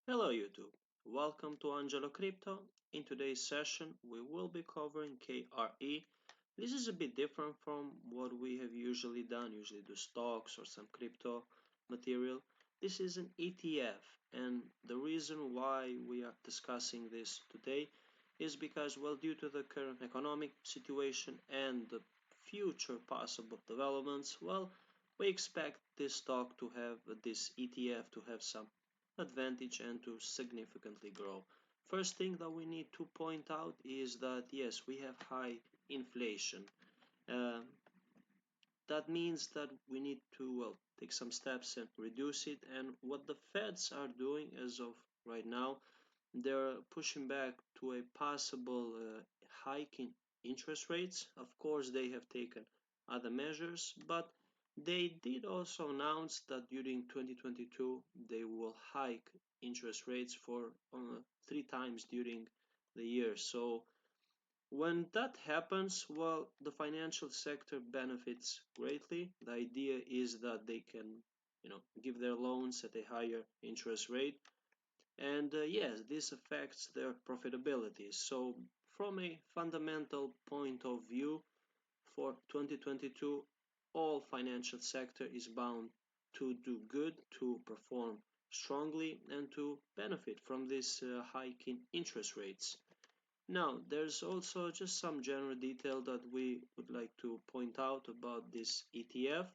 Hello YouTube, welcome to Angelo Crypto. In today's session we will be covering KRE. This is a bit different from what we have usually done, usually do stocks or some crypto material. This is an ETF, and the reason why we are discussing this today is because, well, due to the current economic situation and the future possible developments, well, we expect this stock to have, this ETF to have some advantage and to significantly grow. First thing that we need to point out is that yes, we have high inflation. Uh, that means that we need to, well, take some steps and reduce it. And what the Feds are doing as of right now, they're pushing back to a possible hike in interest rates. Of course, they have taken other measures, but they did also announce that during 2022 they will hike interest rates for 3 times during the year. So when that happens, well, the financial sector benefits greatly. The idea is that they can, give their loans at a higher interest rate, and yes, this affects their profitability. So from a fundamental point of view, for 2022, all financial sector is bound to do good, to perform strongly, and to benefit from this hike in interest rates. Now, there's also just some general detail that we would like to point out about this ETF.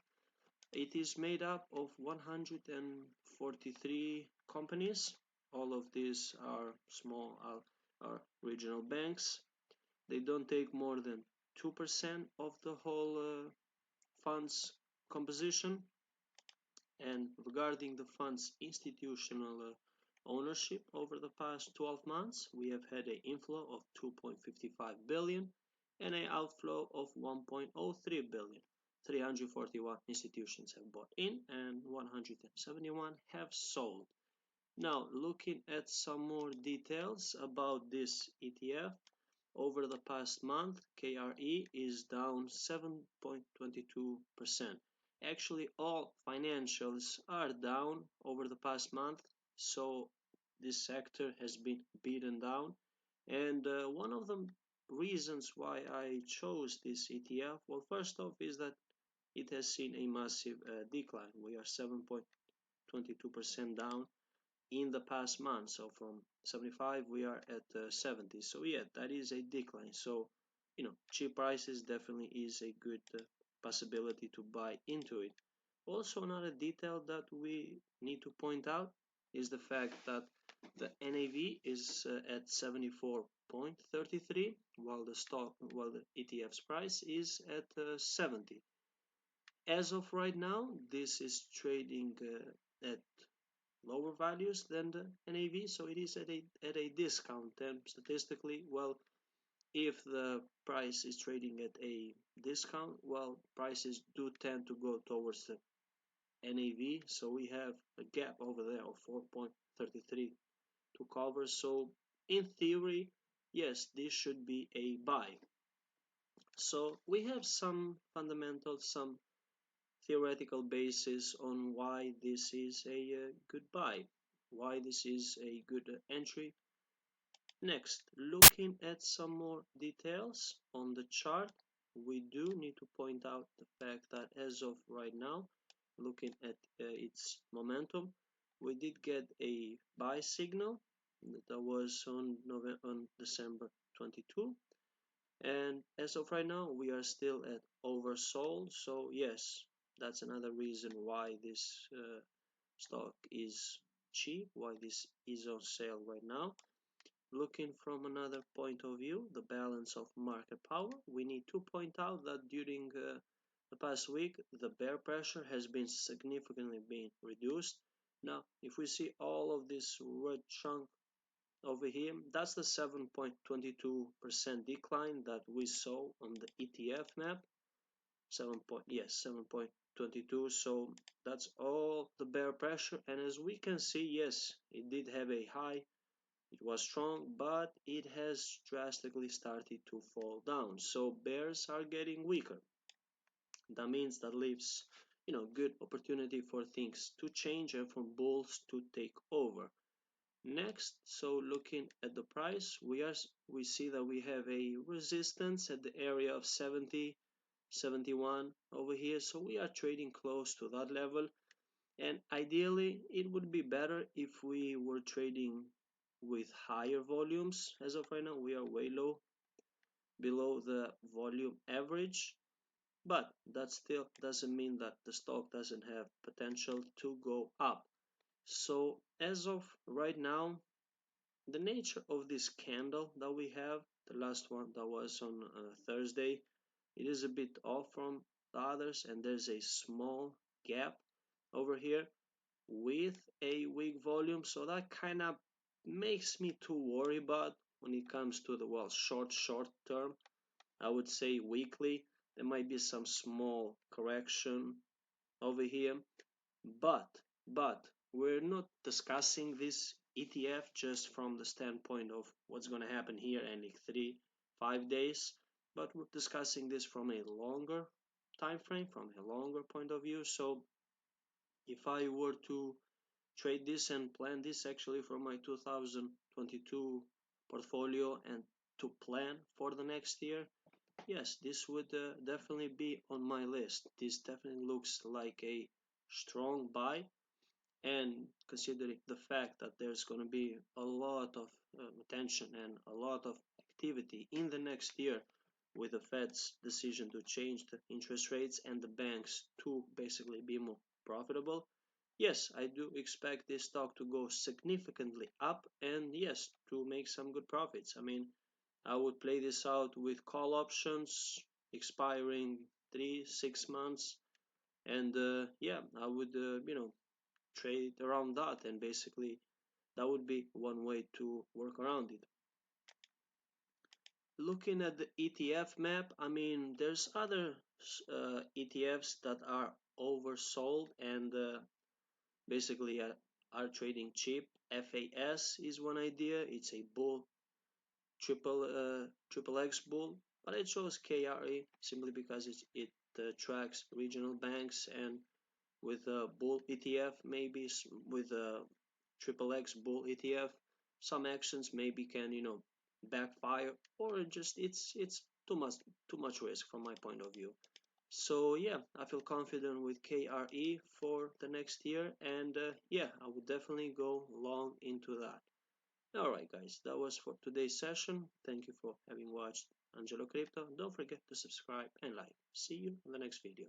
It is made up of 143 companies. All of these are small, are regional banks. They don't take more than 2% of the whole fund's composition. And regarding the fund's institutional ownership over the past 12 months, we have had an inflow of 2.55 billion and an outflow of 1.03 billion. 341 institutions have bought in and 171 have sold. Now, looking at some more details about this ETF, over the past month, KRE is down 7.22%. Actually, all financials are down over the past month, so this sector has been beaten down. And one of the reasons why I chose this ETF, well, first off, is that it has seen a massive decline. We are 7.22% down in the past month. So from 75 we are at 70. So yeah, that is a decline. So cheap prices definitely is a good possibility to buy into it. Also, another detail that we need to point out is the fact that the NAV is at 74.33 while the ETF's price is at 70. As of right now, this is trading at lower values than the NAV, so it is at a discount. And statistically, well, if the price is trading at a discount, well, prices do tend to go towards the NAV. So we have a gap over there of 4.33 to cover. So in theory, yes, this should be a buy. So we have some fundamentals, some theoretical basis on why this is a good buy, why this is a good entry. Next, looking at some more details on the chart, we do need to point out the fact that as of right now, looking at its momentum, we did get a buy signal that was on December 22, and as of right now, we are still at oversold. So yes, that's another reason why this stock is cheap, why this is on sale right now. Looking from another point of view, the balance of market power, we need to point out that during the past week, the bear pressure has been significantly being reduced. Now, if we see all of this red chunk over here, that's the 7.22% decline that we saw on the ETF map. 7.22. So that's all the bear pressure. And as we can see, yes, it did have a high. It was strong, but it has drastically started to fall down. So bears are getting weaker. That means that leaves, good opportunity for things to change and for bulls to take over. Next, so looking at the price, we see that we have a resistance at the area of 70, 71 over here. So we are trading close to that level. And ideally, it would be better if we were trading with higher volumes. As of right now, we are way low, below the volume average. But that still doesn't mean that the stock doesn't have potential to go up. So as of right now, the nature of this candle that we have, the last one that was on Thursday, it is a bit off from the others, and there's a small gap over here with a weak volume, so that kind of makes me to worry about when it comes to the short term. I would say weekly there might be some small correction over here, but we're not discussing this ETF just from the standpoint of what's going to happen here in like 3-5 days, but we're discussing this from a longer time frame, from a longer point of view. So if I were to trade this and plan this actually for my 2022 portfolio and to plan for the next year, yes, this would definitely be on my list. This definitely looks like a strong buy, and considering the fact that there's going to be a lot of attention and a lot of activity in the next year with the Fed's decision to change the interest rates and the banks to basically be more profitable, yes, I do expect this stock to go significantly up, and yes, to make some good profits. I mean, I would play this out with call options expiring 3-6 months, and yeah, I would trade around that, and basically that would be one way to work around it. Looking at the ETF map, I mean, there's other ETFs that are oversold and basically are trading cheap. FAS is one idea. It's a bull, triple X bull, but I chose KRE simply because it tracks regional banks, and with a bull ETF, maybe with a triple X bull ETF, some actions maybe can backfire, or just it's too much risk from my point of view. So yeah, I feel confident with KRE for the next year, and yeah, I would definitely go long into that. Alright guys, that was for today's session. Thank you for having watched Angelo Crypto. Don't forget to subscribe and like. See you in the next video.